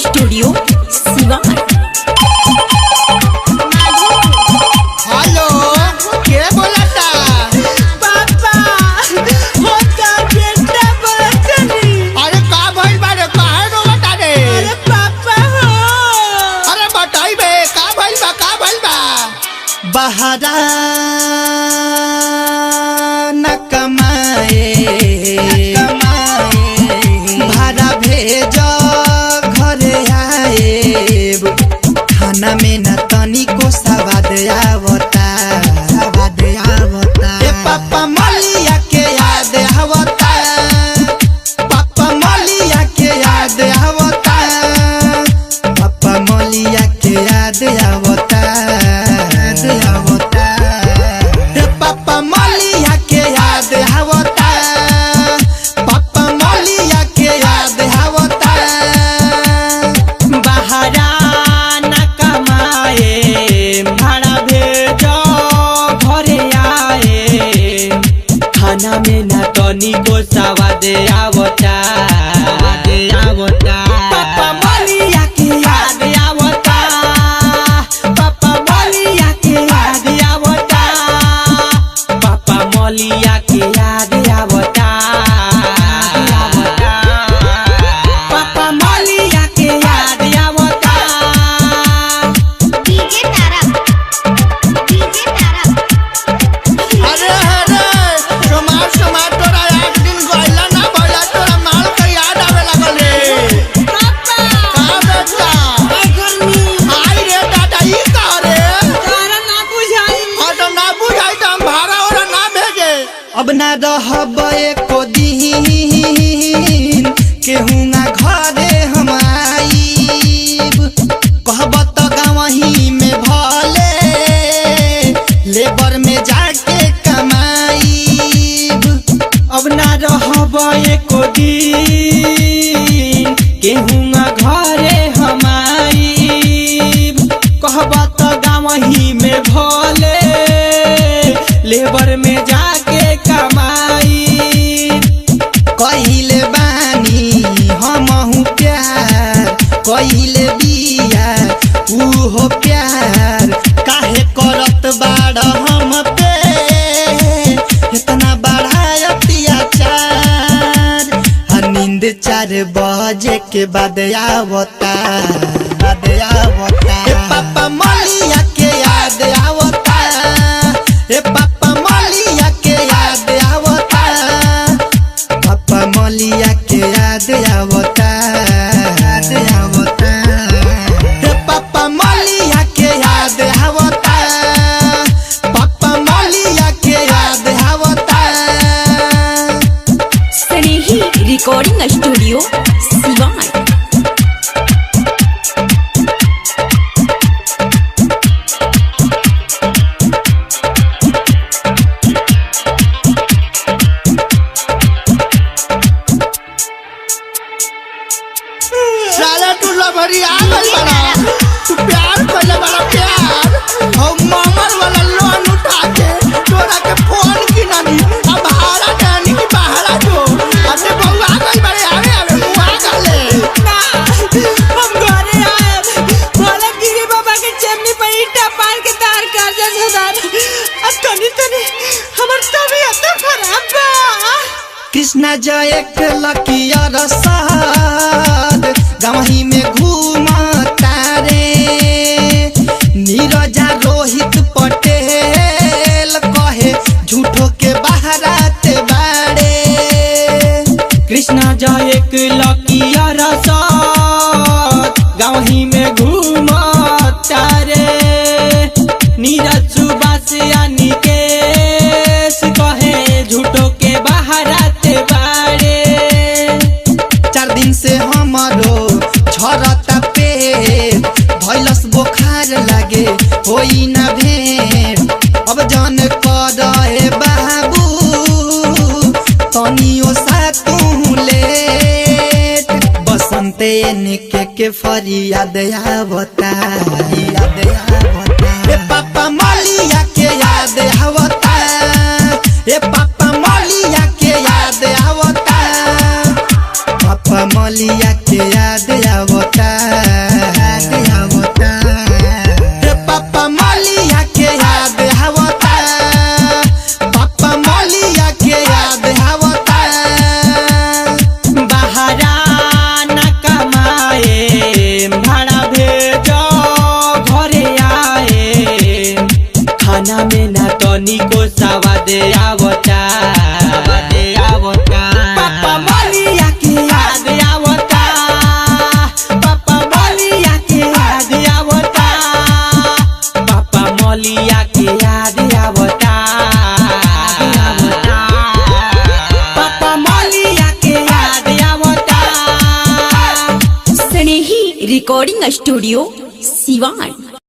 Studio Siwan. Hello, के बोलता? पापा होता बेटा बचनी। अरे का भइल बारे? काहे रोता रे? अरे पापा हो। अरे बताई बे, का भइल बा? का भइल बा? बहरा न कमाए भाड़ा भेज घरे आएब खाना में न तनिको स्वाद आवता ए पापा मलिया के याद आवता पापा मलिया के याद आवता पापा मलिया के याद आवता पापा मलिया के याद आवता पापा मलिया के याद आवता बहरा न कमाए भाड़ा भेजो घरे आए खाना में न तनिको स्वाद आवता पापा मलिया के याद आवता पापा मलिया के याद आवता पापा मलिया के याद आवता पापा मलिया के याद आवता अरे सोमार तोरा एक दिन गइला ना भइला तोरा माल के याद आवे लागल रे। का बेटा? आई रे दादा, ई का रे? हाँ तो ना बुझाई तो हम भाड़ा ओरा ना भेजे। अब ना रहब एको दिन केहू ना घरे हम आईब कहब त गाँवही में भले लेबर में जाके कमाईब अब ना रहब एको दिन केहू ना घरे हम आईब कहब त गाँवही में भले लेबर में जाके कमाईब कहिले बानी हमहु प्यार कहिले बिया उहो प्यार काहे करत बाड़ हम पे इतना बड़ा अत्याचार नींद 4 बजे के बाद आवता ए पापा मलिया के याद आवता ए पापा मलिया के याद आवता पापा मलिया के याद आवता ए पापा मलिया के याद आवता पापा मलिया के याद आवता स्नेही रिकॉर्डिंग स्टूडियो सिवान। साला तू लभरी आ गइल बाड़ा। तू प्यार कइले बाड़ा प्यार। हम मामर वाला लोन उठा के तोरा के फोन किनानी अब भाड़ा देनी की बहारा जो। अरे बउआ आ गइल बाड़े, आवे मुआ गले। हम घरे आए भोला गिरी बाबा के चमनी पे ईटा पार के तार कर्जा सुधार अब तनी हमर तबीयत खराब बा। कृष्णा जय के लकिया रसाद गाँवही में घूमता रे नीरजा रोहित पटेल कहे झूठो के बहराते बाड़े कृष्णा जाए के लकिया रसाद गाँवही में घूमता रे नीरज सुबास यानी केस कहे झूठो के बहराते बाड़े 4 दिन से हमारो झरता पेट भैलस बुखार लागे होई ना भेंट अब जान करे बाबू तनियो सा तू लेट बसंते के फरियाद आवता ए पापा मलिया के याद आवता ए पापा मलिया के याद आवता पापा मलिया के याद आवता। तनिको सवाद आवता पापा मलिया के याद आवता पापा मलिया के याद आवता पापा मलिया के याद आवता पापा मलिया के याद आवता स्नेही रिकॉर्डिंग स्टूडियो सिवान।